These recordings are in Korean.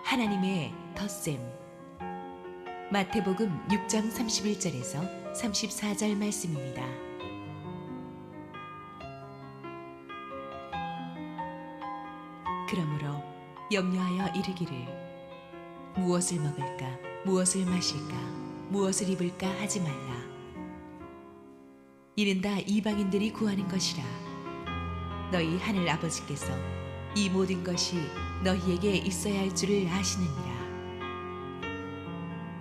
하나님의 덧셈. 마태복음 6장 31절에서 34절 말씀입니다. 그러므로 염려하여 이르기를 무엇을 먹을까, 무엇을 마실까, 무엇을 입을까 하지 말라. 이는 다 이방인들이 구하는 것이라. 너희 하늘 아버지께서 이 모든 것이 너희에게 있어야 할 줄을 아시느니라.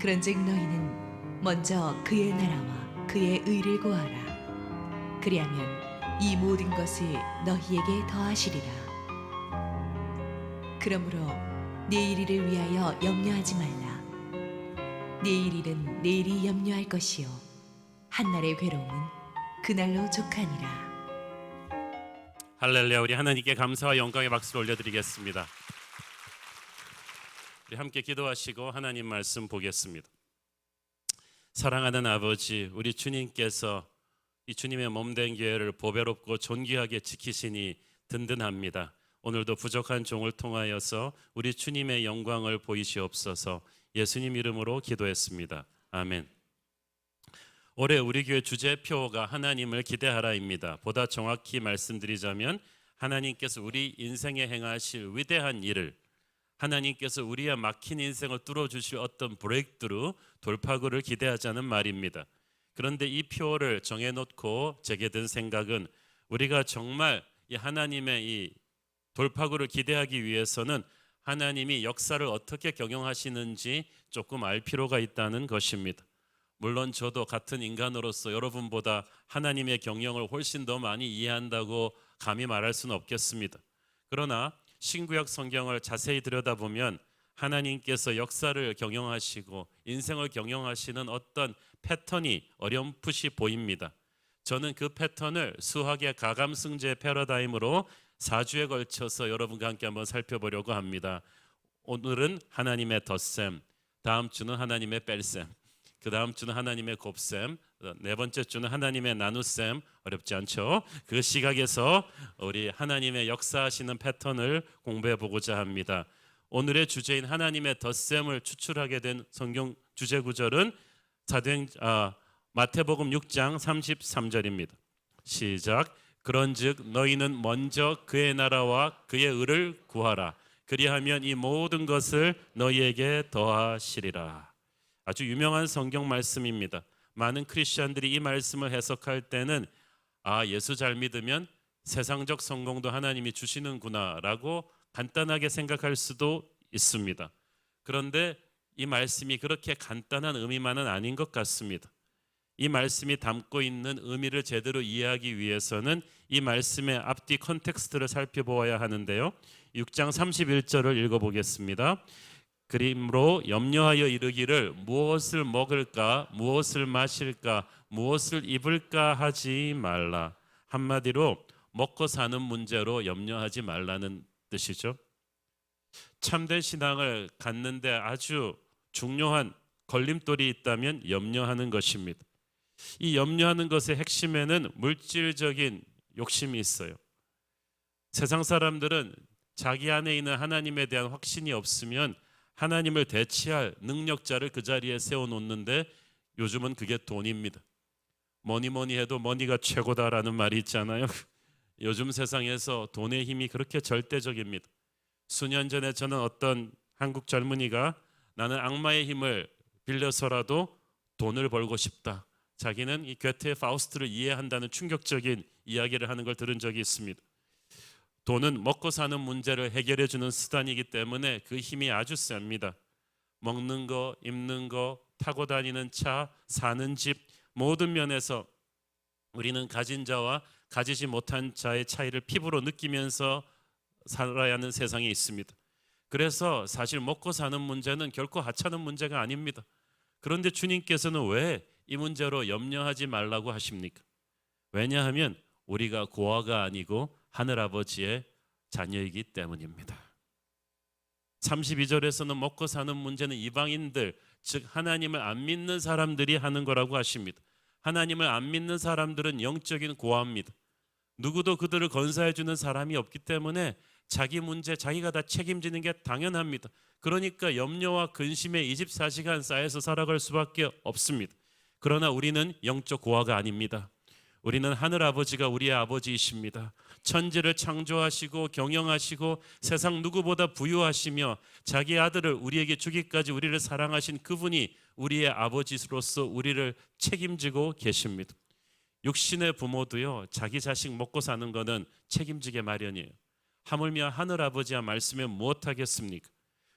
그런즉 너희는 먼저 그의 나라와 그의 의를 구하라. 그리하면 이 모든 것을 너희에게 더하시리라. 그러므로 내일 일을 위하여 염려하지 말라. 내일 일은 내일이 염려할 것이요 한날의 괴로움은 그날로 족하니라. 할렐루야. 우리 하나님께 감사와 영광의 박수를 올려드리겠습니다. 우리 함께 기도하시고 하나님 말씀 보겠습니다. 사랑하는 아버지, 우리 주님께서 이 주님의 몸된 교회를 보배롭고 존귀하게 지키시니 든든합니다. 오늘도 부족한 종을 통하여서 우리 주님의 영광을 보이시옵소서. 예수님 이름으로 기도했습니다. 아멘. 올해 우리 교회 주제표가 하나님을 기대하라입니다. 보다 정확히 말씀드리자면 하나님께서 우리 인생에 행하실 위대한 일을, 하나님께서 우리의 막힌 인생을 뚫어주실 어떤 브레이크트루, 돌파구를 기대하자는 말입니다. 그런데 이 표를 정해놓고 제게 든 생각은 우리가 정말 이 하나님의 이 돌파구를 기대하기 위해서는 하나님이 역사를 어떻게 경영하시는지 조금 알 필요가 있다는 것입니다. 물론 저도 같은 인간으로서 여러분보다 하나님의 경영을 훨씬 더 많이 이해한다고 감히 말할 수는 없겠습니다. 그러나 신구약 성경을 자세히 들여다보면 하나님께서 역사를 경영하시고 인생을 경영하시는 어떤 패턴이 어렴풋이 보입니다. 저는 그 패턴을 수학의 가감승제 패러다임으로 4주에 걸쳐서 여러분과 함께 한번 살펴보려고 합니다. 오늘은 하나님의 덧셈, 다음 주는 하나님의 뺄셈, 그 다음 주는 하나님의 곱셈, 네 번째 주는 하나님의 나눗셈. 어렵지 않죠? 그 시각에서 우리 하나님의 역사하시는 패턴을 공부해 보고자 합니다. 오늘의 주제인 하나님의 덧셈을 추출하게 된 성경 주제 구절은 마태복음 6장 33절입니다. 시작. 그런즉 너희는 먼저 그의 나라와 그의 의를 구하라. 그리하면 이 모든 것을 너희에게 더하시리라. 아주 유명한 성경 말씀입니다. 많은 크리스천들이 이 말씀을 해석할 때는 예수 잘 믿으면 세상적 성공도 하나님이 주시는구나라고 간단하게 생각할 수도 있습니다. 그런데 이 말씀이 그렇게 간단한 의미만은 아닌 것 같습니다. 이 말씀이 담고 있는 의미를 제대로 이해하기 위해서는 이 말씀의 앞뒤 컨텍스트를 살펴보아야 하는데요. 6장 31절을 읽어보겠습니다. 그러므로 염려하여 이르기를 무엇을 먹을까, 무엇을 마실까, 무엇을 입을까 하지 말라. 한마디로 먹고 사는 문제로 염려하지 말라는 뜻이죠. 참된 신앙을 갖는데 아주 중요한 걸림돌이 있다면 염려하는 것입니다. 이 염려하는 것의 핵심에는 물질적인 욕심이 있어요. 세상 사람들은 자기 안에 있는 하나님에 대한 확신이 없으면 하나님을 대체할 능력자를 그 자리에 세워놓는데 요즘은 그게 돈입니다. 뭐니 해도 머니가 최고다라는 말이 있잖아요. 요즘 세상에서 돈의 힘이 그렇게 절대적입니다. 수년 전에 저는 어떤 한국 젊은이가 나는 악마의 힘을 빌려서라도 돈을 벌고 싶다. 자기는 이 괴테의 파우스트를 이해한다는 충격적인 이야기를 하는 걸 들은 적이 있습니다. 돈은 먹고 사는 문제를 해결해 주는 수단이기 때문에 그 힘이 아주 셉니다. 먹는 거, 입는 거, 타고 다니는 차, 사는 집, 모든 면에서 우리는 가진 자와 가지지 못한 자의 차이를 피부로 느끼면서 살아야 하는 세상에 있습니다. 그래서 사실 먹고 사는 문제는 결코 하찮은 문제가 아닙니다. 그런데 주님께서는 왜 이 문제로 염려하지 말라고 하십니까? 왜냐하면 우리가 고아가 아니고 하늘아버지의 자녀이기 때문입니다. 32절에서는 먹고 사는 문제는 이방인들, 즉 하나님을 안 믿는 사람들이 하는 거라고 하십니다. 하나님을 안 믿는 사람들은 영적인 고아입니다. 누구도 그들을 건사해 주는 사람이 없기 때문에 자기 문제 자기가 다 책임지는 게 당연합니다. 그러니까 염려와 근심에 24시간 쌓여서 살아갈 수밖에 없습니다. 그러나 우리는 영적 고아가 아닙니다. 우리는 하늘 아버지가 우리의 아버지이십니다. 천지를 창조하시고 경영하시고 세상 누구보다 부유하시며 자기 아들을 우리에게 주기까지 우리를 사랑하신 그분이 우리의 아버지로서 우리를 책임지고 계십니다. 육신의 부모도요, 자기 자식 먹고 사는 거는 책임지게 마련이에요. 하물며 하늘 아버지와 말씀에 무엇하겠습니까?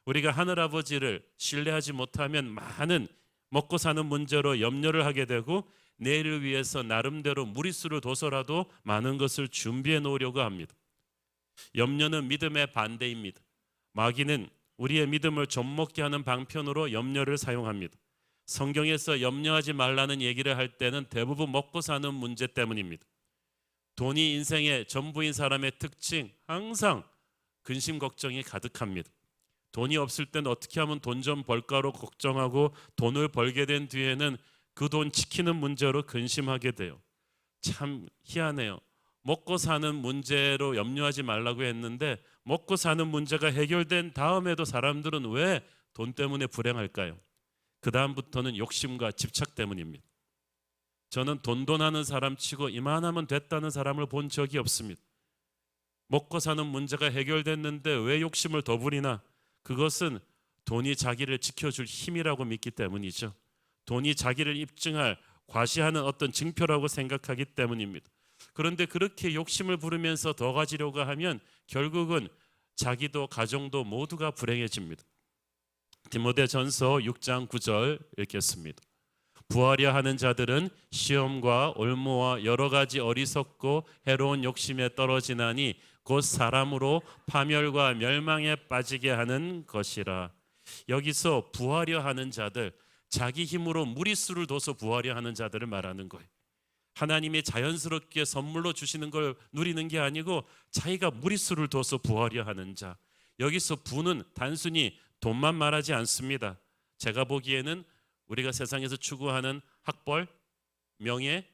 우리가 하늘 아버지를 신뢰하지 못하면 많은 먹고 사는 문제로 염려를 하게 되고 내일을 위해서 나름대로 무리수를 둬서라도 많은 것을 준비해 놓으려고 합니다. 염려는 믿음의 반대입니다. 마귀는 우리의 믿음을 좀먹게 하는 방편으로 염려를 사용합니다. 성경에서 염려하지 말라는 얘기를 할 때는 대부분 먹고 사는 문제 때문입니다. 돈이 인생의 전부인 사람의 특징, 항상 근심 걱정이 가득합니다. 돈이 없을 땐 어떻게 하면 돈 좀 벌까로 걱정하고 돈을 벌게 된 뒤에는 그 돈 지키는 문제로 근심하게 돼요. 참 희한해요. 먹고 사는 문제로 염려하지 말라고 했는데 먹고 사는 문제가 해결된 다음에도 사람들은 왜 돈 때문에 불행할까요? 그 다음부터는 욕심과 집착 때문입니다. 저는 돈하는 사람 치고 이만하면 됐다는 사람을 본 적이 없습니다. 먹고 사는 문제가 해결됐는데 왜 욕심을 더 부리나? 그것은 돈이 자기를 지켜줄 힘이라고 믿기 때문이죠. 돈이 자기를 입증할, 과시하는 어떤 증표라고 생각하기 때문입니다. 그런데 그렇게 욕심을 부르면서 더 가지려고 하면 결국은 자기도 가정도 모두가 불행해집니다. 디모데전서 6장 9절 읽겠습니다. 부하려 하는 자들은 시험과 올무와 여러 가지 어리석고 해로운 욕심에 떨어지나니 곧 사람으로 파멸과 멸망에 빠지게 하는 것이라. 여기서 부하려 하는 자들, 자기 힘으로 무리수를 둬서 부하려 하는 자들을 말하는 거예요. 하나님이 자연스럽게 선물로 주시는 걸 누리는 게 아니고 자기가 무리수를 둬서 부하려 하는 자. 여기서 부는 단순히 돈만 말하지 않습니다. 제가 보기에는 우리가 세상에서 추구하는 학벌, 명예,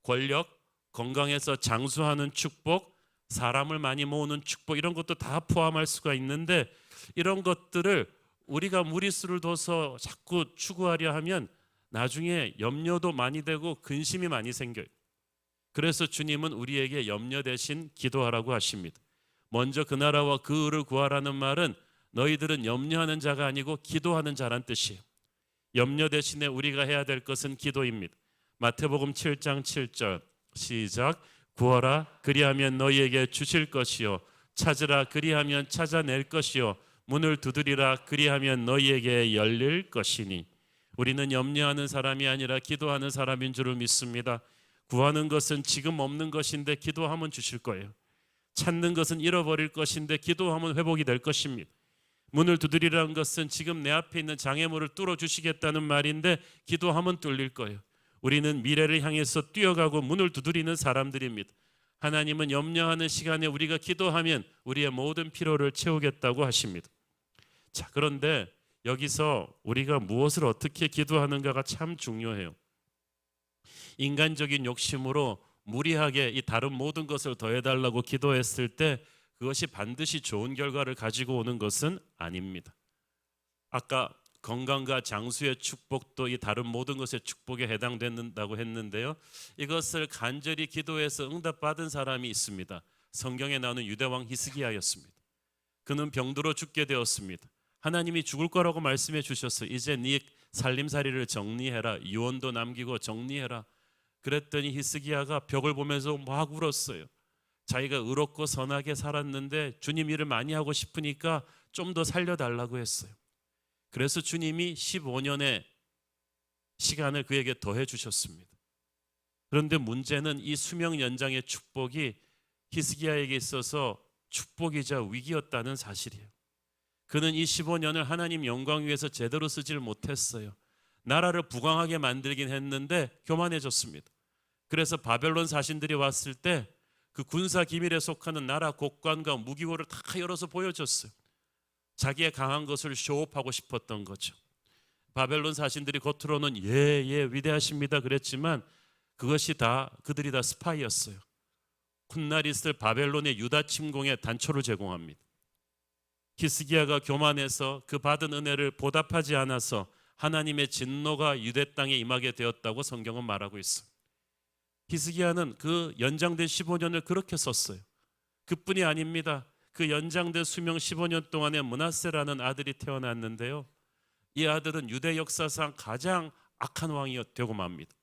권력, 건강해서 장수하는 축복, 사람을 많이 모으는 축복, 이런 것도 다 포함할 수가 있는데 이런 것들을 우리가 무리수를 둬서 자꾸 추구하려 하면 나중에 염려도 많이 되고 근심이 많이 생겨요. 그래서 주님은 우리에게 염려 대신 기도하라고 하십니다. 먼저 그 나라와 그 의를 구하라는 말은 너희들은 염려하는 자가 아니고 기도하는 자란 뜻이에요. 염려 대신에 우리가 해야 될 것은 기도입니다. 마태복음 7장 7절 시작. 구하라 그리하면 너희에게 주실 것이요 찾으라 그리하면 찾아낼 것이요 문을 두드리라 그리하면 너희에게 열릴 것이니. 우리는 염려하는 사람이 아니라 기도하는 사람인 줄을 믿습니다. 구하는 것은 지금 없는 것인데 기도하면 주실 거예요. 찾는 것은 잃어버릴 것인데 기도하면 회복이 될 것입니다. 문을 두드리라는 것은 지금 내 앞에 있는 장애물을 뚫어주시겠다는 말인데 기도하면 뚫릴 거예요. 우리는 미래를 향해서 뛰어가고 문을 두드리는 사람들입니다. 하나님은 염려하는 시간에 우리가 기도하면 우리의 모든 피로를 채우겠다고 하십니다. 자, 그런데 여기서 우리가 무엇을 어떻게 기도하는가가 참 중요해요. 인간적인 욕심으로 무리하게 이 다른 모든 것을 더해달라고 기도했을 때 그것이 반드시 좋은 결과를 가지고 오는 것은 아닙니다. 아까 건강과 장수의 축복도 이 다른 모든 것의 축복에 해당된다고 했는데요. 이것을 간절히 기도해서 응답받은 사람이 있습니다. 성경에 나오는 유대왕 히스기야였습니다. 그는 병들어 죽게 되었습니다. 하나님이 죽을 거라고 말씀해 주셨어요. 이제 네 살림살이를 정리해라. 유언도 남기고 정리해라. 그랬더니 히스기야가 벽을 보면서 막 울었어요. 자기가 의롭고 선하게 살았는데 주님 일을 많이 하고 싶으니까 좀 더 살려달라고 했어요. 그래서 주님이 15년의 시간을 그에게 더해 주셨습니다. 그런데 문제는 이 수명 연장의 축복이 히스기야에게 있어서 축복이자 위기였다는 사실이에요. 그는 이 15년을 하나님 영광 위해서 제대로 쓰질 못했어요. 나라를 부강하게 만들긴 했는데 교만해졌습니다. 그래서 바벨론 사신들이 왔을 때 그 군사 기밀에 속하는 나라 곡관과 무기고를 다 열어서 보여줬어요. 자기의 강한 것을 쇼업하고 싶었던 거죠. 바벨론 사신들이 겉으로는 예 위대하십니다 그랬지만 그것이 다 그들이 다 스파이였어요. 훗날 있을 바벨론의 유다 침공에 단초를 제공합니다. 히스기야가 교만해서 그 받은 은혜를 보답하지 않아서 하나님의 진노가 유대 땅에 임하게 되었다고 성경은 말하고 있어요. 히스기야는 그 연장된 15년을 그렇게 썼어요. 그뿐이 아닙니다. 그 연장된 수명 15년 동안에 므낫세라는 아들이 태어났는데요. 이 아들은 유대 역사상 가장 악한 왕이 되고 맙니다.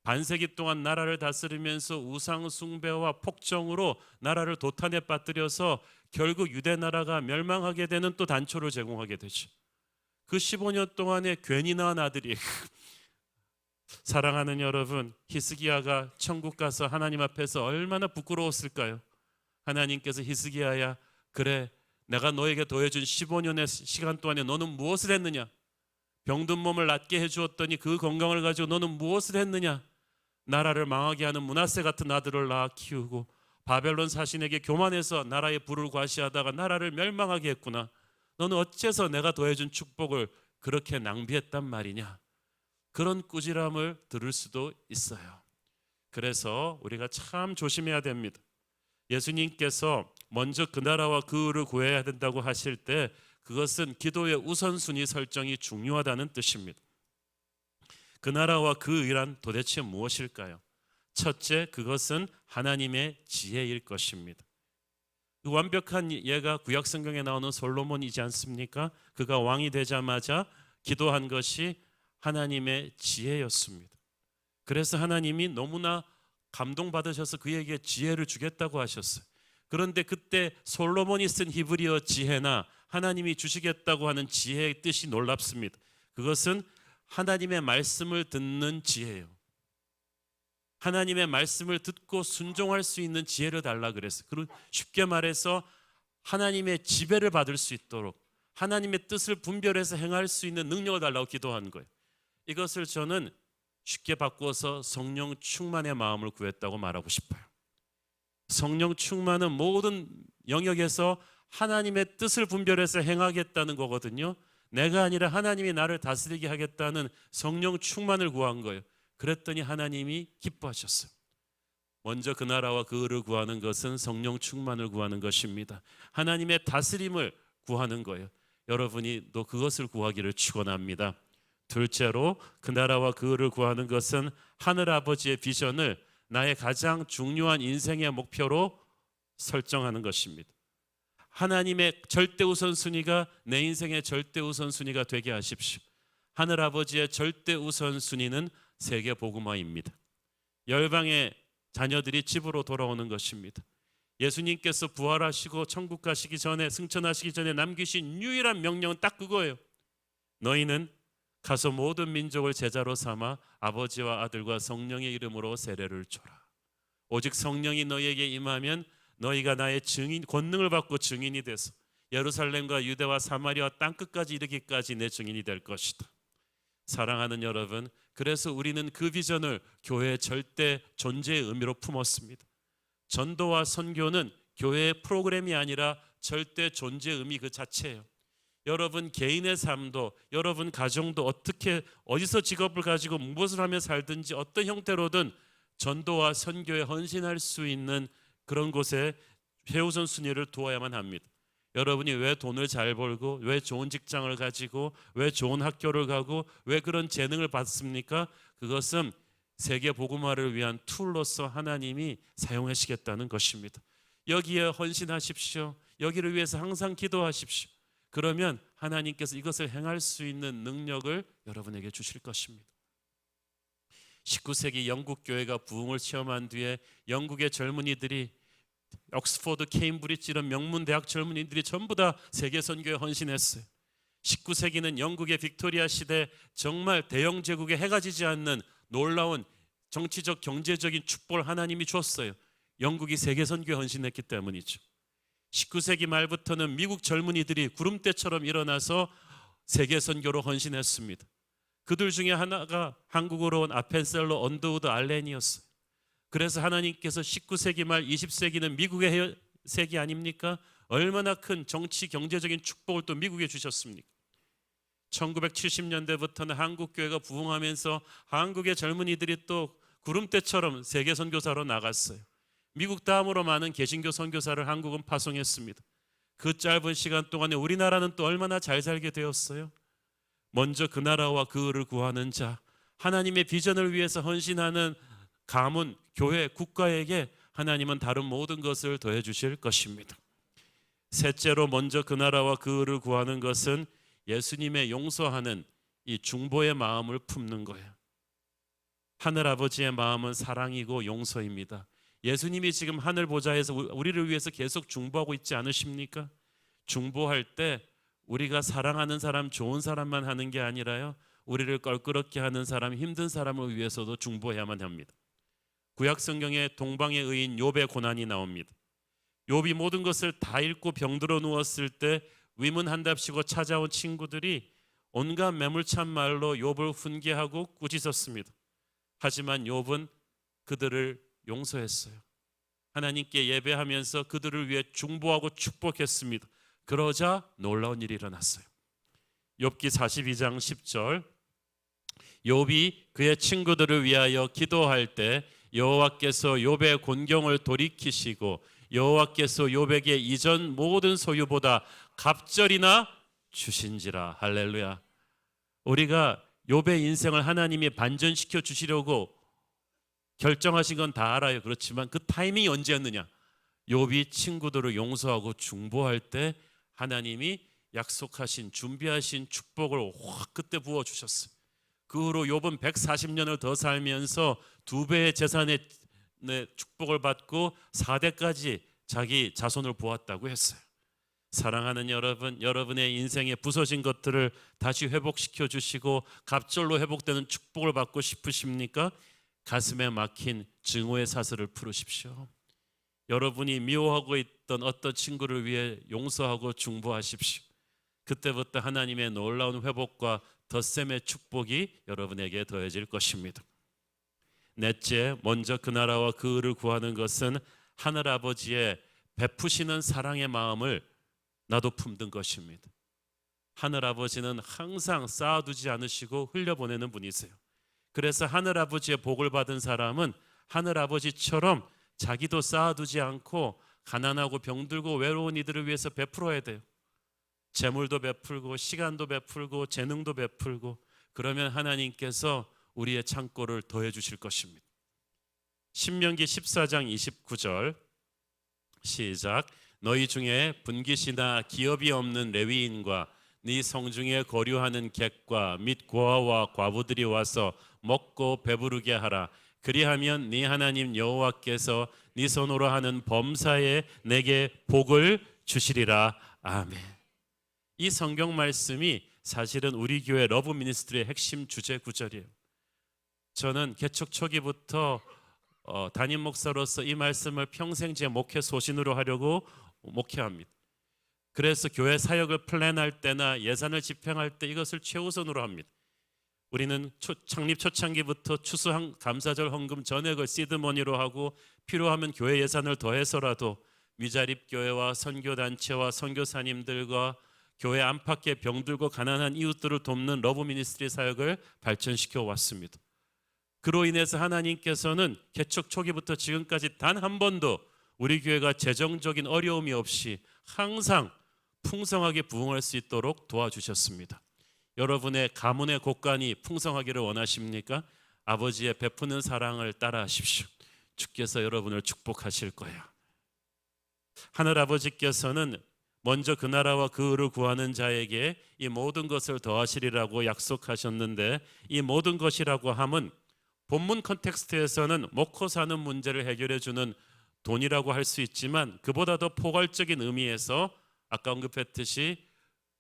반세기 동안 나라를 다스리면서 우상 숭배와 폭정으로 나라를 도탄에 빠뜨려서 결국 유대 나라가 멸망하게 되는 또 단초를 제공하게 되죠. 그 15년 동안에 괜히 낳은 아들이 사랑하는 여러분, 히스기야가 천국 가서 하나님 앞에서 얼마나 부끄러웠을까요? 하나님께서 히스기야야, 그래, 내가 너에게 더해준 15년의 시간 동안에 너는 무엇을 했느냐? 병든 몸을 낫게 해주었더니 그 건강을 가지고 너는 무엇을 했느냐? 나라를 망하게 하는 므낫세 같은 아들을 낳아 키우고 바벨론 사신에게 교만해서 나라의 부를 과시하다가 나라를 멸망하게 했구나. 너는 어째서 내가 더해준 축복을 그렇게 낭비했단 말이냐? 그런 꾸지람을 들을 수도 있어요. 그래서 우리가 참 조심해야 됩니다. 예수님께서 먼저 그 나라와 그 의를 구해야 된다고 하실 때 그것은 기도의 우선순위 설정이 중요하다는 뜻입니다. 그 나라와 그 의란 도대체 무엇일까요? 첫째, 그것은 하나님의 지혜일 것입니다. 그 완벽한 예가 구약 성경에 나오는 솔로몬이지 않습니까? 그가 왕이 되자마자 기도한 것이 하나님의 지혜였습니다. 그래서 하나님이 너무나 감동받으셔서 그에게 지혜를 주겠다고 하셨어요. 그런데 그때 솔로몬이 쓴 히브리어 지혜나 하나님이 주시겠다고 하는 지혜의 뜻이 놀랍습니다. 그것은 하나님의 말씀을 듣는 지혜예요. 하나님의 말씀을 듣고 순종할 수 있는 지혜를 달라 그랬어요. 그리고 쉽게 말해서 하나님의 지배를 받을 수 있도록 하나님의 뜻을 분별해서 행할 수 있는 능력을 달라고 기도한 거예요. 이것을 저는 쉽게 바꾸어서 성령 충만의 마음을 구했다고 말하고 싶어요. 성령 충만은 모든 영역에서 하나님의 뜻을 분별해서 행하겠다는 거거든요. 내가 아니라 하나님이 나를 다스리게 하겠다는 성령 충만을 구한 거예요. 그랬더니 하나님이 기뻐하셨어요. 먼저 그 나라와 그 의를 구하는 것은 성령 충만을 구하는 것입니다. 하나님의 다스림을 구하는 거예요. 여러분이 또 그것을 구하기를 축원합니다. 둘째로 그 나라와 그 의를 구하는 것은 하늘아버지의 비전을 나의 가장 중요한 인생의 목표로 설정하는 것입니다. 하나님의 절대 우선순위가 내 인생의 절대 우선순위가 되게 하십시오. 하늘아버지의 절대 우선순위는 세계 복음화입니다. 열방의 자녀들이 집으로 돌아오는 것입니다. 예수님께서 부활하시고 천국 가시기 전에 승천하시기 전에 남기신 유일한 명령은 딱 그거예요. 너희는 가서 모든 민족을 제자로 삼아 아버지와 아들과 성령의 이름으로 세례를 줘라. 오직 성령이 너희에게 임하면 너희가 나의 증인 권능을 받고 증인이 돼서 예루살렘과 유대와 사마리아 땅끝까지 이르기까지 내 증인이 될 것이다. 사랑하는 여러분, 그래서 우리는 그 비전을 교회의 절대 존재의 의미로 품었습니다. 전도와 선교는 교회의 프로그램이 아니라 절대 존재의 의미 그 자체예요. 여러분 개인의 삶도 여러분 가정도 어떻게 어디서 직업을 가지고 무엇을 하며 살든지 어떤 형태로든 전도와 선교에 헌신할 수 있는 그런 곳에 최우선 순위를 두어야만 합니다. 여러분이 왜 돈을 잘 벌고 왜 좋은 직장을 가지고 왜 좋은 학교를 가고 왜 그런 재능을 받습니까? 그것은 세계 복음화를 위한 툴로서 하나님이 사용하시겠다는 것입니다. 여기에 헌신하십시오. 여기를 위해서 항상 기도하십시오. 그러면 하나님께서 이것을 행할 수 있는 능력을 여러분에게 주실 것입니다. 19세기 영국 교회가 부흥을 체험한 뒤에 영국의 젊은이들이 옥스포드, 케임브리지 이런 명문 대학 젊은이들이 전부 다 세계 선교에 헌신했어요. 19세기는 영국의 빅토리아 시대 정말 대영 제국에 해가 지지 않는 놀라운 정치적 경제적인 축복을 하나님이 줬어요. 영국이 세계 선교에 헌신했기 때문이죠. 19세기 말부터는 미국 젊은이들이 구름대처럼 일어나서 세계 선교로 헌신했습니다. 그들 중에 하나가 한국으로 온 아펜셀러 언더우드 알렌이었어요. 그래서 하나님께서 19세기 말 20세기는 미국의 세기 아닙니까? 얼마나 큰 정치 경제적인 축복을 또 미국에 주셨습니까? 1970년대부터는 한국교회가 부흥하면서 한국의 젊은이들이 또 구름대처럼 세계 선교사로 나갔어요. 미국 다음으로 많은 개신교 선교사를 한국은 파송했습니다. 그 짧은 시간 동안에 우리나라는 또 얼마나 잘 살게 되었어요. 먼저 그 나라와 그 의를 구하는 자, 하나님의 비전을 위해서 헌신하는 가문, 교회, 국가에게 하나님은 다른 모든 것을 더해 주실 것입니다. 셋째로 먼저 그 나라와 그 의를 구하는 것은 예수님의 용서하는 이 중보의 마음을 품는 거예요. 하늘 아버지의 마음은 사랑이고 용서입니다. 예수님이 지금 하늘 보좌에서 우리를 위해서 계속 중보하고 있지 않으십니까? 중보할 때 우리가 사랑하는 사람, 좋은 사람만 하는 게 아니라요, 우리를 껄끄럽게 하는 사람, 힘든 사람을 위해서도 중보해야만 합니다. 구약 성경에 동방의 의인 욥의 고난이 나옵니다. 욥이 모든 것을 다 잃고 병들어 누웠을 때 위문한답시고 찾아온 친구들이 온갖 매몰찬 말로 욥을 훈계하고 꾸짖었습니다. 하지만 욥은 그들을 용서했어요. 하나님께 예배하면서 그들을 위해 중보하고 축복했습니다. 그러자 놀라운 일이 일어났어요. 욥기 42장 10절, 욥이 그의 친구들을 위하여 기도할 때 여호와께서 욥의 곤경을 돌이키시고 여호와께서 욥에게 이전 모든 소유보다 갑절이나 주신지라. 할렐루야. 우리가 욥의 인생을 하나님이 반전시켜 주시려고 결정하신 건 다 알아요. 그렇지만 그 타이밍이 언제였느냐? 욥이 친구들을 용서하고 중보할 때 하나님이 약속하신, 준비하신 축복을 확 그때 부어주셨어요. 그 후로 욥은 140년을 더 살면서 2배의 재산의 축복을 받고 4대까지 자기 자손을 보았다고 했어요. 사랑하는 여러분, 여러분의 인생에 부서진 것들을 다시 회복시켜 주시고 갑절로 회복되는 축복을 받고 싶으십니까? 가슴에 막힌 증오의 사슬을 풀으십시오. 여러분이 미워하고 있던 어떤 친구를 위해 용서하고 중보하십시오. 그때부터 하나님의 놀라운 회복과 덧셈의 축복이 여러분에게 더해질 것입니다. 넷째, 먼저 그 나라와 그 의를 구하는 것은 하늘 아버지의 베푸시는 사랑의 마음을 나도 품는 것입니다. 하늘 아버지는 항상 쌓아두지 않으시고 흘려보내는 분이세요. 그래서 하늘 아버지의 복을 받은 사람은 하늘 아버지처럼 자기도 쌓아두지 않고 가난하고 병들고 외로운 이들을 위해서 베풀어야 돼요. 재물도 베풀고 시간도 베풀고 재능도 베풀고, 그러면 하나님께서 우리의 창고를 더해 주실 것입니다. 신명기 14장 29절 시작. 너희 중에 분깃이나 기업이 없는 레위인과 네 성중에 거류하는 객과 및 고아와 과부들이 와서 먹고 배부르게 하라. 그리하면 네 하나님 여호와께서 네 손으로 하는 범사에 내게 복을 주시리라. 아멘. 이 성경 말씀이 사실은 우리 교회 러브 미니스트리의 핵심 주제 구절이에요. 저는 개척 초기부터 담임 목사로서 이 말씀을 평생 제 목회 소신으로 하려고 목회합니다. 그래서 교회 사역을 플랜할 때나 예산을 집행할 때 이것을 최우선으로 합니다. 우리는 창립 초창기부터 추수 감사절 헌금 전액을 시드머니로 하고 필요하면 교회 예산을 더해서라도 미자립 교회와 선교단체와 선교사님들과 교회 안팎의 병들고 가난한 이웃들을 돕는 러브 미니스트리 사역을 발전시켜 왔습니다. 그로 인해서 하나님께서는 개척 초기부터 지금까지 단 한 번도 우리 교회가 재정적인 어려움이 없이 항상 풍성하게 부흥할 수 있도록 도와주셨습니다. 여러분의 가문의 곳간이 풍성하기를 원하십니까? 아버지의 베푸는 사랑을 따라하십시오. 주께서 여러분을 축복하실 거예요. 하늘 아버지께서는 먼저 그 나라와 그 의를 구하는 자에게 이 모든 것을 더하시리라고 약속하셨는데, 이 모든 것이라고 함은 본문 컨텍스트에서는 먹고 사는 문제를 해결해 주는 돈이라고 할 수 있지만, 그보다 더 포괄적인 의미에서 아까 언급했듯이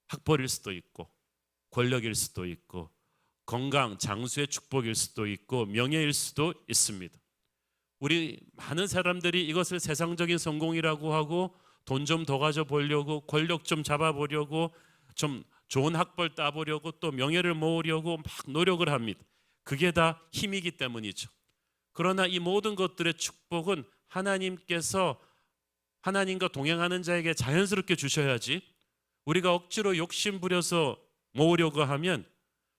학벌일 수도 있고 권력일 수도 있고 건강, 장수의 축복일 수도 있고 명예일 수도 있습니다. 우리 많은 사람들이 이것을 세상적인 성공이라고 하고 돈 좀 더 가져보려고, 권력 좀 잡아보려고, 좀 좋은 학벌 따보려고, 또 명예를 모으려고 막 노력을 합니다. 그게 다 힘이기 때문이죠. 그러나 이 모든 것들의 축복은 하나님께서 하나님과 동행하는 자에게 자연스럽게 주셔야지, 우리가 억지로 욕심 부려서 모으려고 하면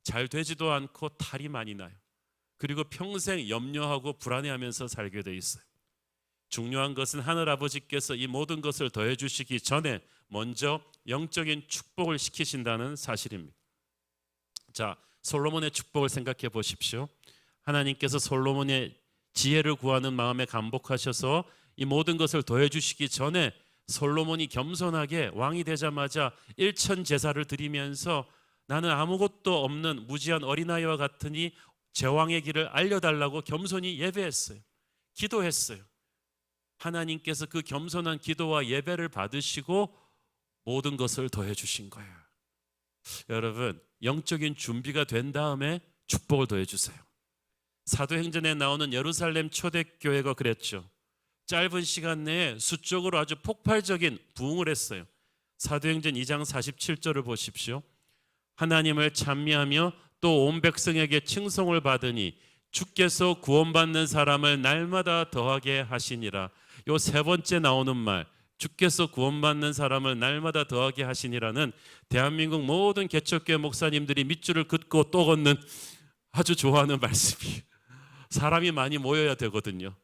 잘 되지도 않고 탈이 많이 나요. 그리고 평생 염려하고 불안해하면서 살게 돼 있어요. 중요한 것은 하늘 아버지께서 이 모든 것을 더해 주시기 전에 먼저 영적인 축복을 시키신다는 사실입니다. 자, 솔로몬의 축복을 생각해 보십시오. 하나님께서 솔로몬의 지혜를 구하는 마음에 감복하셔서 이 모든 것을 더해 주시기 전에 솔로몬이 겸손하게 왕이 되자마자 일천 제사를 드리면서 나는 아무것도 없는 무지한 어린아이와 같으니 제왕의 길을 알려달라고 겸손히 예배했어요. 기도했어요. 하나님께서 그 겸손한 기도와 예배를 받으시고 모든 것을 더해 주신 거예요. 여러분, 영적인 준비가 된 다음에 축복을 더해 주세요. 사도행전에 나오는 예루살렘 초대교회가 그랬죠. 짧은 시간 내에 수적으로 아주 폭발적인 부흥을 했어요. 사도행전 2장 47절을 보십시오. 하나님을 찬미하며 또 온 백성에게 칭송을 받으니 주께서 구원받는 사람을 날마다 더하게 하시니라. 요 세 번째 나오는 말, 주께서 구원받는 사람을 날마다 더하게 하시니라는 대한민국 모든 개척교회 목사님들이 밑줄을 긋고 또 걷는 아주 좋아하는 말씀이에요. 사람이 많이 모여야 되거든요.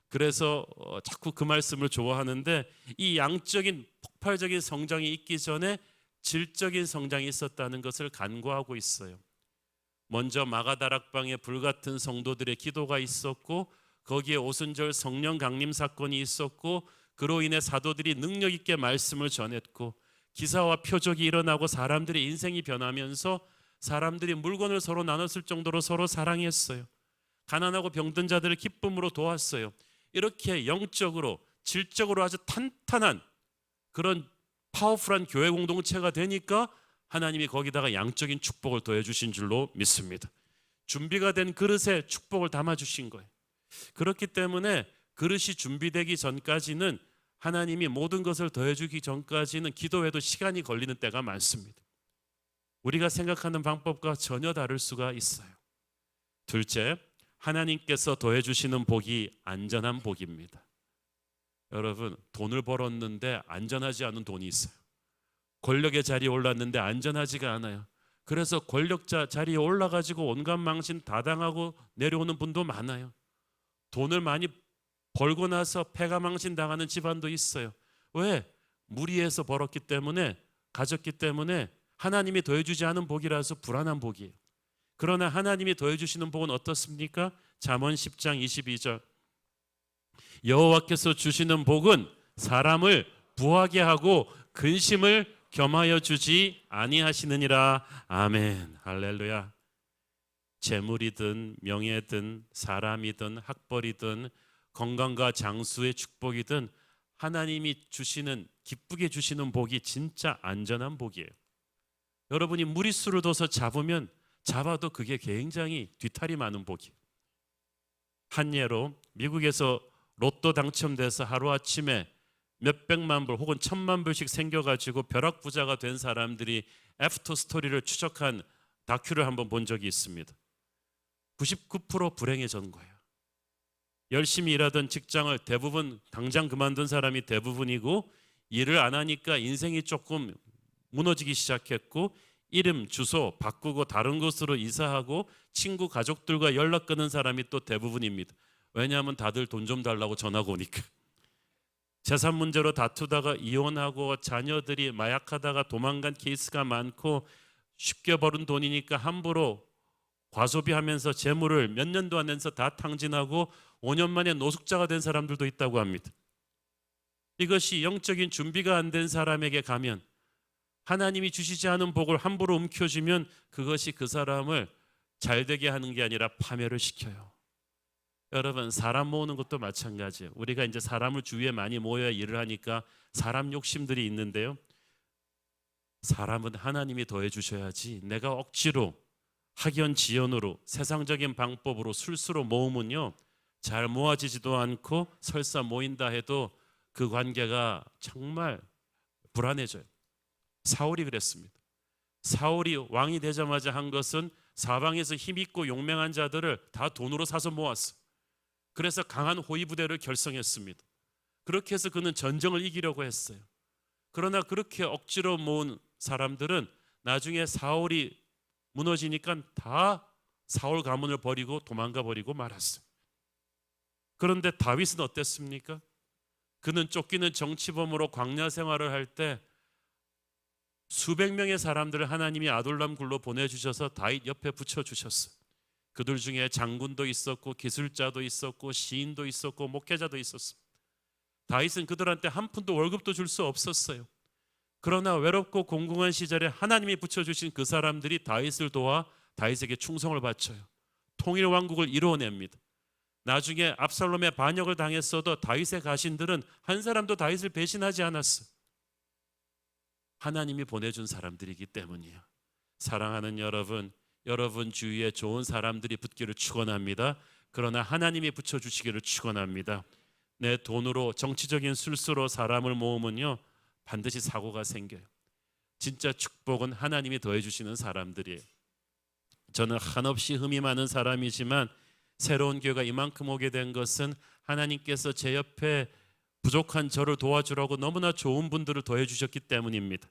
그래서 자꾸 그 말씀을 좋아하는데, 이 양적인 폭발적인 성장이 있기 전에 질적인 성장이 있었다는 것을 간구하고 있어요. 먼저 마가다락방에 불같은 성도들의 기도가 있었고, 거기에 오순절 성령 강림 사건이 있었고, 그로 인해 사도들이 능력 있게 말씀을 전했고, 기사와 표적이 일어나고 사람들의 인생이 변하면서 사람들이 물건을 서로 나눴을 정도로 서로 사랑했어요. 가난하고 병든 자들을 기쁨으로 도왔어요. 이렇게 영적으로 질적으로 아주 탄탄한 그런 파워풀한 교회 공동체가 되니까 하나님이 거기다가 양적인 축복을 더해 주신 줄로 믿습니다. 준비가 된 그릇에 축복을 담아 주신 거예요. 그렇기 때문에 그릇이 준비되기 전까지는, 하나님이 모든 것을 더해 주기 전까지는 기도해도 시간이 걸리는 때가 많습니다. 우리가 생각하는 방법과 전혀 다를 수가 있어요. 둘째, 하나님께서 더해 주시는 복이 안전한 복입니다. 여러분, 돈을 벌었는데 안전하지 않은 돈이 있어요. 권력의 자리에 올랐는데 안전하지가 않아요. 그래서 권력자 자리에 올라가지고 온갖 망신 다 당하고 내려오는 분도 많아요. 돈을 많이 벌고 나서 패가 망신 당하는 집안도 있어요. 왜? 무리해서 벌었기 때문에, 가졌기 때문에 하나님이 더해주지 않은 복이라서 불안한 복이에요. 그러나 하나님이 더해주시는 복은 어떻습니까? 잠언 10장 22절, 여호와께서 주시는 복은 사람을 부하게 하고 근심을 겸하여 주지 아니하시느니라. 아멘. 할렐루야. 재물이든 명예든 사람이든 학벌이든 건강과 장수의 축복이든 하나님이 주시는, 기쁘게 주시는 복이 진짜 안전한 복이에요. 여러분이 무리수를 둬서 잡아도 그게 굉장히 뒤탈이 많은 복이에요. 한 예로 미국에서 로또 당첨돼서 하루아침에 몇백만 불 혹은 천만 불씩 생겨가지고 벼락부자가 된 사람들이 애프터 스토리를 추적한 다큐를 한번 본 적이 있습니다. 99% 불행해진 거예요. 열심히 일하던 직장을 대부분 당장 그만둔 사람이 대부분이고, 일을 안 하니까 인생이 조금 무너지기 시작했고, 이름, 주소 바꾸고 다른 곳으로 이사하고 친구, 가족들과 연락 끊는 사람이 또 대부분입니다. 왜냐하면 다들 돈 좀 달라고 전화가 오니까. 재산 문제로 다투다가 이혼하고 자녀들이 마약하다가 도망간 케이스가 많고, 쉽게 벌은 돈이니까 함부로 과소비하면서 재물을 몇 년도 안 돼서 다 탕진하고 5년 만에 노숙자가 된 사람들도 있다고 합니다. 이것이 영적인 준비가 안 된 사람에게 가면, 하나님이 주시지 않은 복을 함부로 움켜쥐면 그것이 그 사람을 잘되게 하는 게 아니라 파멸을 시켜요. 여러분, 사람 모으는 것도 마찬가지예요. 우리가 이제 사람을 주위에 많이 모여야 일을 하니까 사람 욕심들이 있는데요, 사람은 하나님이 더해 주셔야지 내가 억지로 학연지연으로 세상적인 방법으로 술수로 모으면요, 잘 모아지지도 않고 설사 모인다 해도 그 관계가 정말 불안해져요. 사울이 그랬습니다. 사울이 왕이 되자마자 한 것은 사방에서 힘있고 용맹한 자들을 다 돈으로 사서 모았어. 그래서 강한 호위 부대를 결성했습니다. 그렇게 해서 그는 전쟁을 이기려고 했어요. 그러나 그렇게 억지로 모은 사람들은 나중에 사울이 무너지니까 다 사울 가문을 버리고 도망가 버리고 말았어요. 그런데 다윗은 어땠습니까? 그는 쫓기는 정치범으로 광야 생활을 할 때 수백 명의 사람들을 하나님이 아둘람 굴로 보내주셔서 다윗 옆에 붙여주셨어요. 그들 중에 장군도 있었고 기술자도 있었고 시인도 있었고 목회자도 있었어요. 다윗은 그들한테 한 푼도 월급도 줄 수 없었어요. 그러나 외롭고 공공한 시절에 하나님이 붙여주신 그 사람들이 다윗을 도와 다윗에게 충성을 바쳐요. 통일 왕국을 이루어냅니다. 나중에 압살롬의 반역을 당했어도 다윗의 가신들은 한 사람도 다윗을 배신하지 않았어요. 하나님이 보내준 사람들이기 때문이에요. 사랑하는 여러분, 여러분 주위에 좋은 사람들이 붙기를 축원합니다. 그러나 하나님이 붙여주시기를 축원합니다. 내 돈으로 정치적인 술수로 사람을 모으면요 반드시 사고가 생겨요. 진짜 축복은 하나님이 더해주시는 사람들이에요. 저는 한없이 흠이 많은 사람이지만 새로운 교회가 이만큼 오게 된 것은 하나님께서 제 옆에 부족한 저를 도와주라고 너무나 좋은 분들을 더해주셨기 때문입니다.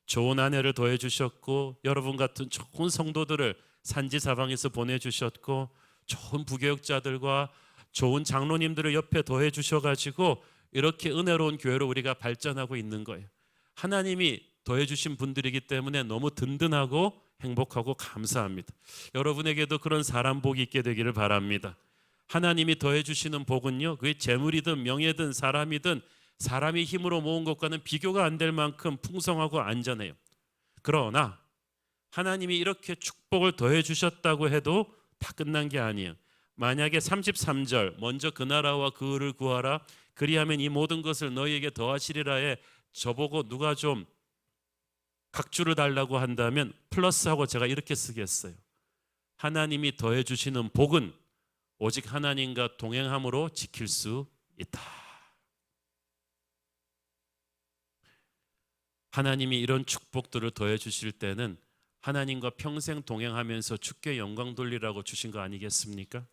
좋은 아내를 더해주셨고 여러분 같은 좋은 성도들을 산지사방에서 보내주셨고 좋은 부교육자들과 좋은 장로님들을 옆에 더해주셔가지고 이렇게 은혜로운 교회로 우리가 발전하고 있는 거예요. 하나님이 더해주신 분들이기 때문에 너무 든든하고 행복하고 감사합니다. 여러분에게도 그런 사람 복이 있게 되기를 바랍니다. 하나님이 더해주시는 복은요, 그게 재물이든 명예든 사람이든 사람이 힘으로 모은 것과는 비교가 안 될 만큼 풍성하고 안전해요. 그러나 하나님이 이렇게 축복을 더해주셨다고 해도 다 끝난 게 아니에요. 만약에 33절 먼저 그 나라와 그 의를 구하라 그리하면 이 모든 것을 너희에게 더하시리라에 저보고 누가 좀 각주를 달라고 한다면 플러스하고 제가 이렇게 쓰겠어요. 하나님이 더해주시는 복은 오직 하나님과 동행함으로 지킬 수 있다. 하나님이 이런 축복들을 더해주실 때는 하나님과 평생 동행하면서 주께 영광 돌리라고 주신 거 아니겠습니까?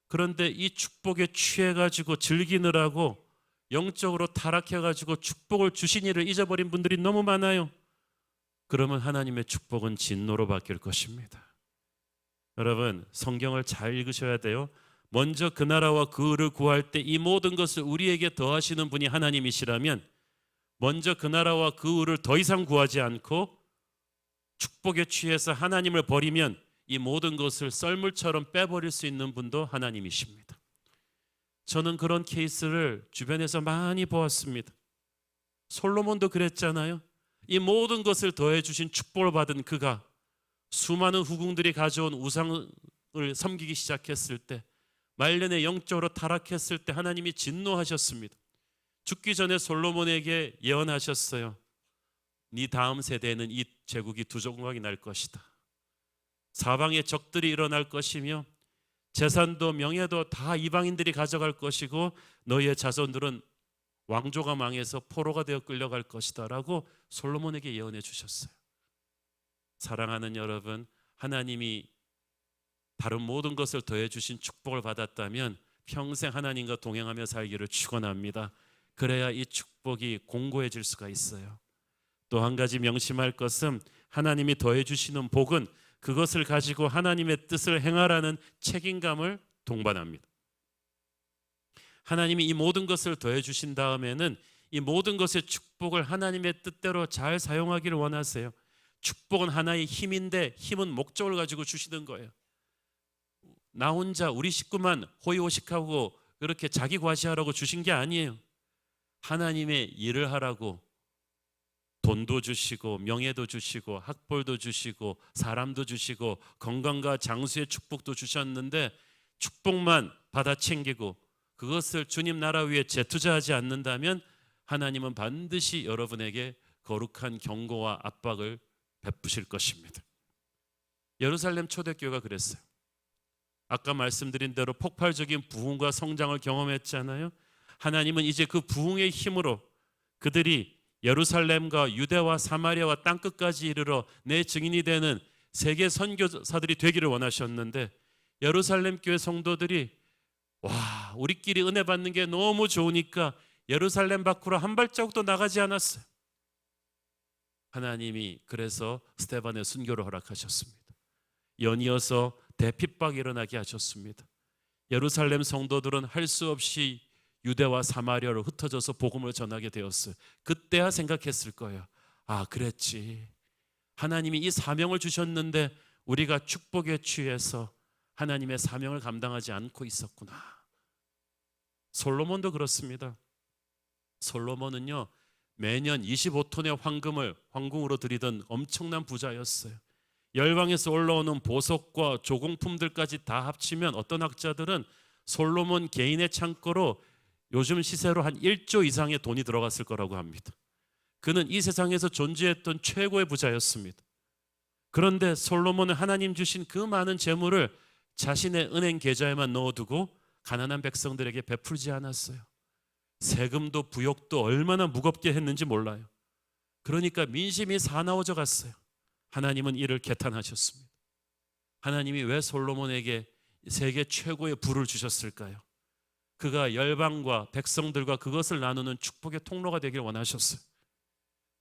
그런데 이 축복에 취해가지고 즐기느라고 영적으로 타락해가지고 축복을 주신 이를 잊어버린 분들이 너무 많아요. 그러면 하나님의 축복은 진노로 바뀔 것입니다. 여러분 성경을 잘 읽으셔야 돼요. 먼저 그 나라와 그 의를 구할 때 이 모든 것을 우리에게 더하시는 분이 하나님이시라면 먼저 그 나라와 그 의를 더 이상 구하지 않고 축복에 취해서 하나님을 버리면 이 모든 것을 썰물처럼 빼버릴 수 있는 분도 하나님이십니다. 저는 그런 케이스를 주변에서 많이 보았습니다. 솔로몬도 그랬잖아요. 이 모든 것을 더해 주신 축복을 받은 그가 수많은 후궁들이 가져온 우상을 섬기기 시작했을 때 말년에 영적으로 타락했을 때 하나님이 진노하셨습니다. 죽기 전에 솔로몬에게 예언하셨어요. 네 다음 세대에는 이 제국이 두 조각이 날 것이다. 사방에 적들이 일어날 것이며 재산도 명예도 다 이방인들이 가져갈 것이고 너희의 자손들은 왕조가 망해서 포로가 되어 끌려갈 것이다 라고 솔로몬에게 예언해 주셨어요. 사랑하는 여러분, 하나님이 다른 모든 것을 더해 주신 축복을 받았다면 평생 하나님과 동행하며 살기를 축원합니다. 그래야 이 축복이 공고해질 수가 있어요. 또 한 가지 명심할 것은 하나님이 더해 주시는 복은 그것을 가지고 하나님의 뜻을 행하라는 책임감을 동반합니다. 하나님이 이 모든 것을 더해 주신 다음에는 이 모든 것의 축복을 하나님의 뜻대로 잘 사용하기를 원하세요. 축복은 하나의 힘인데 힘은 목적을 가지고 주시는 거예요. 나 혼자 우리 식구만 호의호식하고 그렇게 자기 과시하라고 주신 게 아니에요. 하나님의 일을 하라고 돈도 주시고 명예도 주시고 학벌도 주시고 사람도 주시고 건강과 장수의 축복도 주셨는데 축복만 받아 챙기고 그것을 주님 나라 위에 재투자하지 않는다면 하나님은 반드시 여러분에게 거룩한 경고와 압박을 베푸실 것입니다. 예루살렘 초대교회가 그랬어요. 아까 말씀드린 대로 폭발적인 부흥과 성장을 경험했잖아요. 하나님은 이제 그 부흥의 힘으로 그들이 예루살렘과 유대와 사마리아와 땅끝까지 이르러 내 증인이 되는 세계 선교사들이 되기를 원하셨는데 예루살렘 교회 성도들이 와 우리끼리 은혜 받는 게 너무 좋으니까 예루살렘 밖으로 한 발자국도 나가지 않았어요. 하나님이 그래서 스데반의 순교를 허락하셨습니다. 연이어서 대핍박이 일어나게 하셨습니다. 예루살렘 성도들은 할 수 없이 유대와 사마리아로 흩어져서 복음을 전하게 되었어요. 그때야 생각했을 거예요. 아, 그랬지. 하나님이 이 사명을 주셨는데 우리가 축복에 취해서 하나님의 사명을 감당하지 않고 있었구나. 솔로몬도 그렇습니다. 솔로몬은요, 매년 25톤의 황금을 황궁으로 들이던 엄청난 부자였어요. 열방에서 올라오는 보석과 조공품들까지 다 합치면 어떤 학자들은 솔로몬 개인의 창고로 요즘 시세로 한 1조 이상의 돈이 들어갔을 거라고 합니다. 그는 이 세상에서 존재했던 최고의 부자였습니다. 그런데 솔로몬은 하나님 주신 그 많은 재물을 자신의 은행 계좌에만 넣어두고 가난한 백성들에게 베풀지 않았어요. 세금도 부욕도 얼마나 무겁게 했는지 몰라요. 그러니까 민심이 사나워져 갔어요. 하나님은 이를 개탄하셨습니다. 하나님이 왜 솔로몬에게 세계 최고의 부를 주셨을까요? 그가 열방과 백성들과 그것을 나누는 축복의 통로가 되길 원하셨어요.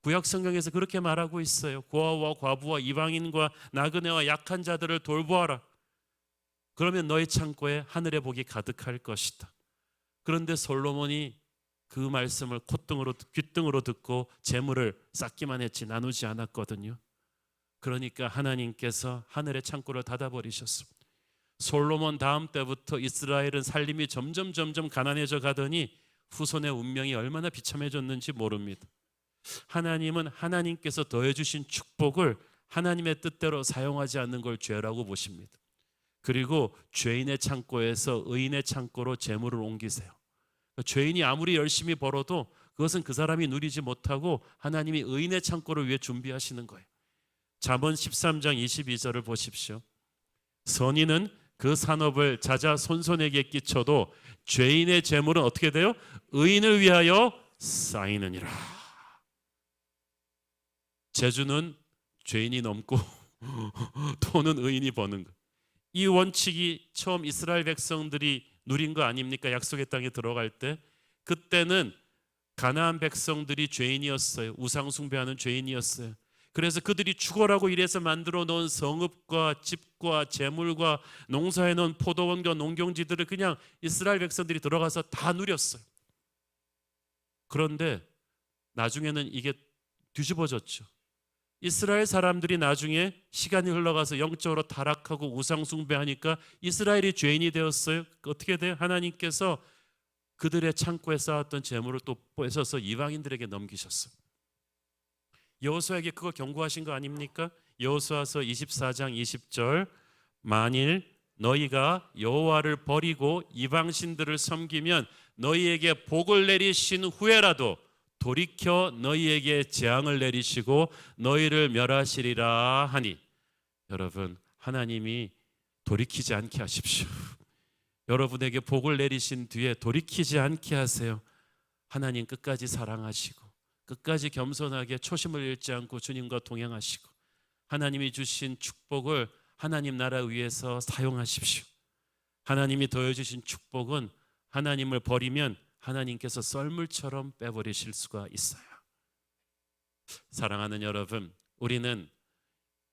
구약 성경에서 그렇게 말하고 있어요. 고아와 과부와 이방인과 나그네와 약한 자들을 돌보아라. 그러면 너희 창고에 하늘의 복이 가득할 것이다. 그런데 솔로몬이 그 말씀을 귓등으로 듣고 재물을 쌓기만 했지 나누지 않았거든요. 그러니까 하나님께서 하늘의 창고를 닫아버리셨습니다. 솔로몬 다음 때부터 이스라엘은 살림이 점점 가난해져 가더니 후손의 운명이 얼마나 비참해졌는지 모릅니다. 하나님은 하나님께서 더해주신 축복을 하나님의 뜻대로 사용하지 않는 걸 죄라고 보십니다. 그리고 죄인의 창고에서 의인의 창고로 재물을 옮기세요. 죄인이 아무리 열심히 벌어도 그것은 그 사람이 누리지 못하고 하나님이 의인의 창고를 위해 준비하시는 거예요. 잠언 13장 22절을 보십시오. 선인은 그 산업을 자자손손에게 끼쳐도 죄인의 재물은 어떻게 돼요? 의인을 위하여 쌓이느니라. 재주는 죄인이 넘고 돈은 의인이 버는 것. 이 원칙이 처음 이스라엘 백성들이 누린 거 아닙니까? 약속의 땅에 들어갈 때. 그때는 가나안 백성들이 죄인이었어요. 우상 숭배하는 죄인이었어요. 그래서 그들이 죽어라고 이래서 만들어 놓은 성읍과 집과 재물과 농사해 놓은 포도원과 농경지들을 그냥 이스라엘 백성들이 들어가서 다 누렸어요. 그런데 나중에는 이게 뒤집어졌죠. 이스라엘 사람들이 나중에 시간이 흘러가서 영적으로 타락하고 우상 숭배하니까 이스라엘이 죄인이 되었어요. 어떻게 돼요? 하나님께서 그들의 창고에 쌓았던 재물을 또 뺏어서 이방인들에게 넘기셨어요. 여호수아에게 그걸 경고하신 거 아닙니까? 여호수아서 24장 20절 만일 너희가 여호와를 버리고 이방 신들을 섬기면 너희에게 복을 내리신 후에라도 돌이켜 너희에게 재앙을 내리시고 너희를 멸하시리라 하니. 여러분, 하나님이 돌이키지 않게 하십시오. 여러분에게 복을 내리신 뒤에 돌이키지 않게 하세요. 하나님 끝까지 사랑하시고 끝까지 겸손하게 초심을 잃지 않고 주님과 동행하시고 하나님이 주신 축복을 하나님 나라 위해서 사용하십시오. 하나님이 더해주신 축복은 하나님을 버리면 하나님께서 썰물처럼 빼버리실 수가 있어요. 사랑하는 여러분, 우리는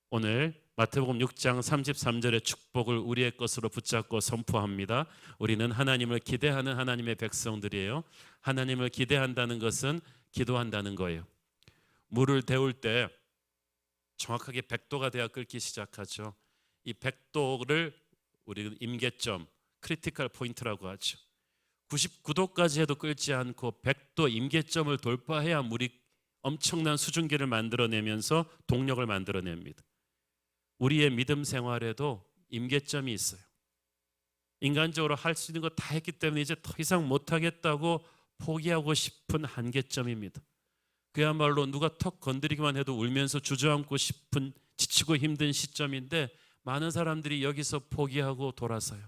오늘 마태복음 6장 33절의 축복을 우리의 것으로 붙잡고 선포합니다. 우리는 하나님을 기대하는 하나님의 백성들이에요. 하나님을 기대한다는 것은 기도한다는 거예요. 물을 데울 때 정확하게 100도가 돼야 끓기 시작하죠. 이 100도를 우리는 임계점, 크리티컬 포인트라고 하죠. 99도까지 해도 끓지 않고 100도 임계점을 돌파해야 물이 엄청난 수증기를 만들어내면서 동력을 만들어냅니다. 우리의 믿음 생활에도 임계점이 있어요. 인간적으로 할 수 있는 거 다 했기 때문에 이제 더 이상 못하겠다고 포기하고 싶은 한계점입니다. 그야말로 누가 턱 건드리기만 해도 울면서 주저앉고 싶은 지치고 힘든 시점인데 많은 사람들이 여기서 포기하고 돌아서요.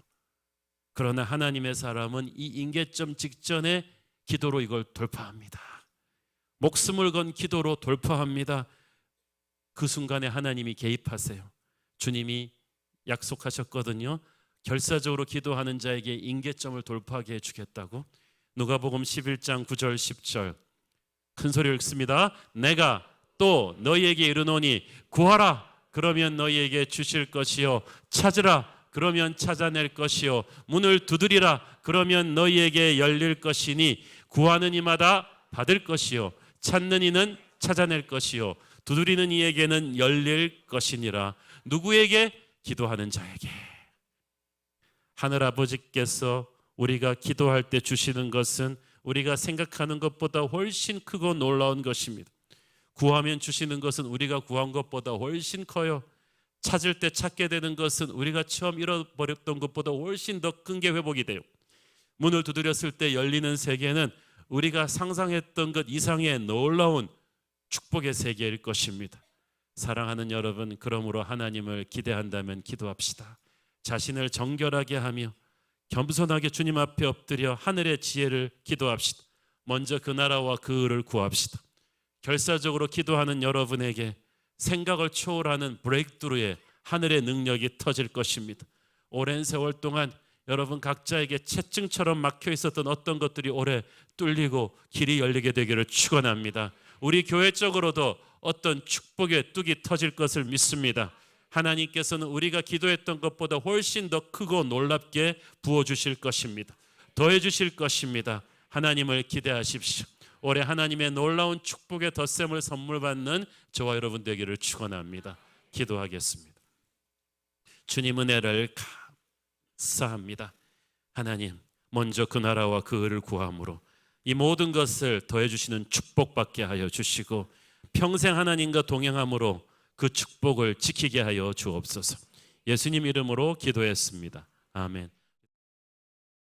그러나 하나님의 사람은 이 임계점 직전에 기도로 이걸 돌파합니다. 목숨을 건 기도로 돌파합니다. 그 순간에 하나님이 개입하세요. 주님이 약속하셨거든요. 결사적으로 기도하는 자에게 임계점을 돌파하게 해주겠다고. 누가복음 11장 9절 10절 큰 소리로 읽습니다. 내가 또 너희에게 이르노니 구하라 그러면 너희에게 주실 것이요 찾으라 그러면 찾아낼 것이요 문을 두드리라 그러면 너희에게 열릴 것이니 구하는 이마다 받을 것이요 찾는 이는 찾아낼 것이요 두드리는 이에게는 열릴 것이니라. 누구에게? 기도하는 자에게. 하늘 아버지께서 우리가 기도할 때 주시는 것은 우리가 생각하는 것보다 훨씬 크고 놀라운 것입니다. 구하면 주시는 것은 우리가 구한 것보다 훨씬 커요. 찾을 때 찾게 되는 것은 우리가 처음 잃어버렸던 것보다 훨씬 더 큰 게 회복이 돼요. 문을 두드렸을 때 열리는 세계는 우리가 상상했던 것 이상의 놀라운 축복의 세계일 것입니다. 사랑하는 여러분, 그러므로 하나님을 기대한다면 기도합시다. 자신을 정결하게 하며 겸손하게 주님 앞에 엎드려 하늘의 지혜를 기도합시다. 먼저 그 나라와 그 의를 구합시다. 결사적으로 기도하는 여러분에게 생각을 초월하는 브레이크트루의 하늘의 능력이 터질 것입니다. 오랜 세월 동안 여러분 각자에게 채증처럼 막혀 있었던 어떤 것들이 올해 뚫리고 길이 열리게 되기를 축원합니다. 우리 교회적으로도 어떤 축복의 뚝이 터질 것을 믿습니다. 하나님께서는 우리가 기도했던 것보다 훨씬 더 크고 놀랍게 부어주실 것입니다. 더해 주실 것입니다. 하나님을 기대하십시오. 올해 하나님의 놀라운 축복의 덧셈을 선물 받는 저와 여러분 되기를 축원합니다. 기도하겠습니다. 주님 은혜를 감사합니다. 하나님, 먼저 그 나라와 그 의를 구함으로 이 모든 것을 더해 주시는 축복받게 하여 주시고 평생 하나님과 동행함으로 그 축복을 지키게 하여 주옵소서. 예수님 이름으로 기도했습니다. 아멘.